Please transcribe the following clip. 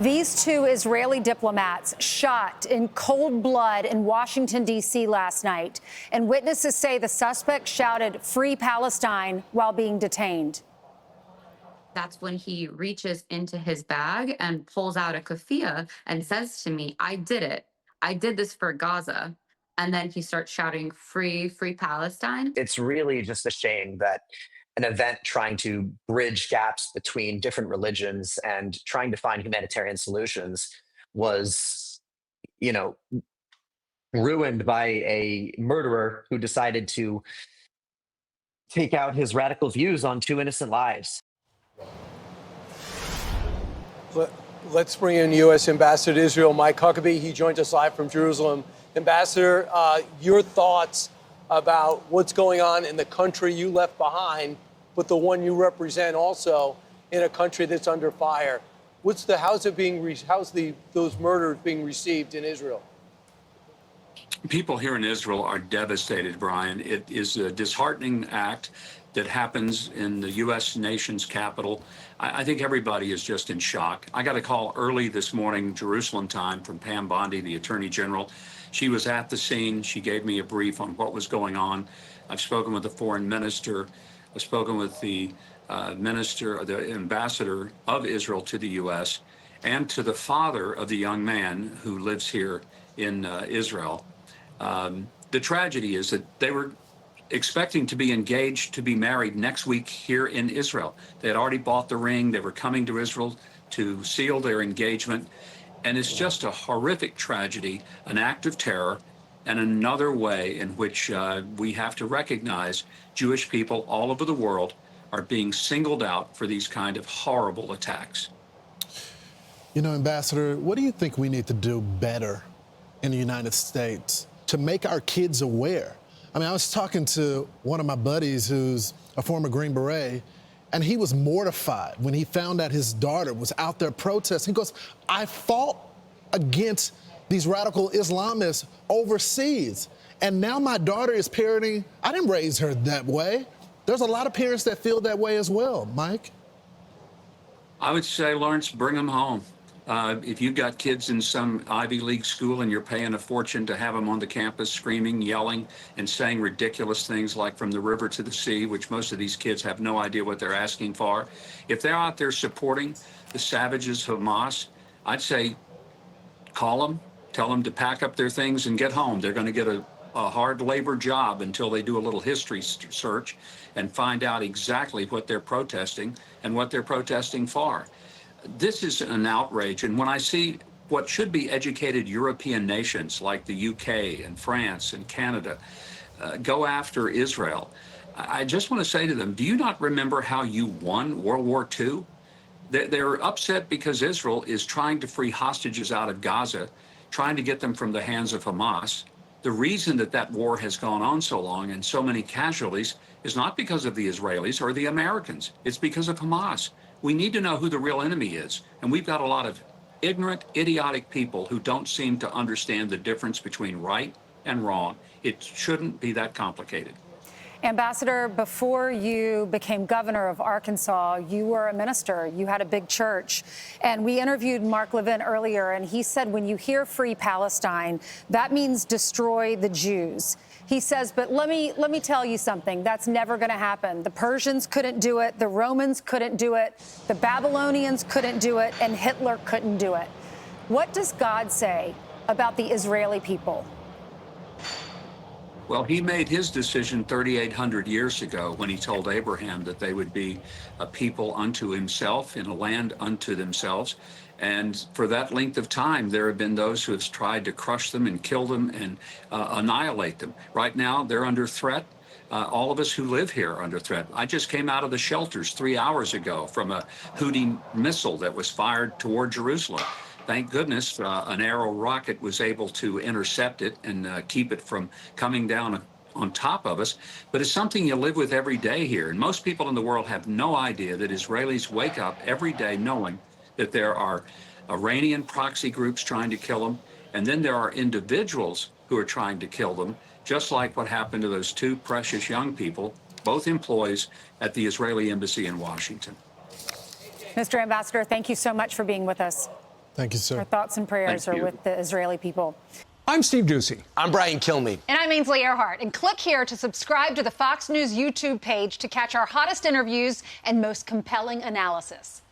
These two Israeli diplomats shot in cold blood in Washington, D.C. last night, and witnesses say the suspect shouted "Free Palestine" while being detained. That's when he reaches into his bag and pulls out a keffiyeh and says to me, "I did it. I did this for Gaza." And then he starts shouting, "Free, free Palestine." It's really just a shame that an event trying to bridge gaps between different religions and trying to find humanitarian solutions was, you know, ruined by a murderer who decided to take out his radical views on two innocent lives. Let's bring in U.S. Ambassador to Israel, Mike Huckabee. He joins us live from Jerusalem. Ambassador, your thoughts about what's going on in the country you left behind, but the one you represent also in a country that's under fire. How's those murders being received in Israel? People here in Israel are devastated, Brian. It is a disheartening act that happens in the U.S. nation's capital. I think everybody is just in shock. I got a call early this morning, Jerusalem time, from Pam Bondi, the Attorney General. She was at the scene. She gave me a brief on what was going on. I've spoken with the foreign minister. I've spoken with the the ambassador of Israel to the U.S. and to the father of the young man who lives here in Israel. The tragedy is that they were expecting to be engaged, to be married next week here in Israel. They had already bought the ring. They were coming to Israel to seal their engagement. And it's just a horrific tragedy, an act of terror, and another way in which we have to recognize Jewish people all over the world are being singled out for these kind of horrible attacks. You know, Ambassador, what do you think we need to do better in the United States to make our kids aware? I mean, I was talking to one of my buddies who's a former Green Beret, and he was mortified when he found out his daughter was out there protesting. He goes, I fought against these radical Islamists overseas, and now my daughter is parenting. I didn't raise her that way. There's a lot of parents that feel that way as well, Mike. I would say, Lawrence, bring them home. If you've got kids in some Ivy League school and you're paying a fortune to have them on the campus screaming, yelling, and saying ridiculous things like "from the river to the sea," which most of these kids have no idea what they're asking for, if they're out there supporting the savages of Hamas, I'd say call them, tell them to pack up their things and get home. They're going to get a hard labor job until they do a little history search and find out exactly what they're protesting and what they're protesting for. This is an outrage. And when I see what should be educated European nations like the UK and France and Canada go after Israel, I just want to say to them, do you not remember how you won World War II? They're upset because Israel is trying to free hostages out of Gaza, trying to get them from the hands of Hamas. The reason that that war has gone on so long and so many casualties is not because of the Israelis or the Americans. It's because of Hamas. We need to know who the real enemy is. And we've got a lot of ignorant, idiotic people who don't seem to understand the difference between right and wrong. It shouldn't be that complicated. Ambassador, before you became governor of Arkansas, you were a minister. You had a big church. And we interviewed Mark Levin earlier, and he said when you hear Free Palestine, that means destroy the Jews. He says, but let me tell you something. That's never going to happen. The Persians couldn't do it. The Romans couldn't do it. The Babylonians couldn't do it. And Hitler couldn't do it. What does God say about the Israeli people? Well, he made his decision 3,800 years ago when he told Abraham that they would be a people unto himself in a land unto themselves. And for that length of time, there have been those who have tried to crush them and kill them and annihilate them. Right now, they're under threat. All of us who live here are under threat. I just came out of the shelters 3 hours ago from a Houthi missile that was fired toward Jerusalem. Thank goodness an Arrow rocket was able to intercept it and keep it from coming down on top of us. But it's something you live with every day here. And most people in the world have no idea that Israelis wake up every day knowing that there are Iranian proxy groups trying to kill them. And then there are individuals who are trying to kill them, just like what happened to those two precious young people, both employees at the Israeli embassy in Washington. Mr. Ambassador, thank you so much for being with us. Thank you, sir. Our thoughts and prayers Thank are you. with the Israeli people. I'm Steve Doocy. I'm Brian Kilmeade. And I'm Ainsley Earhart. And click here to subscribe to the Fox News YouTube page to catch our hottest interviews and most compelling analysis.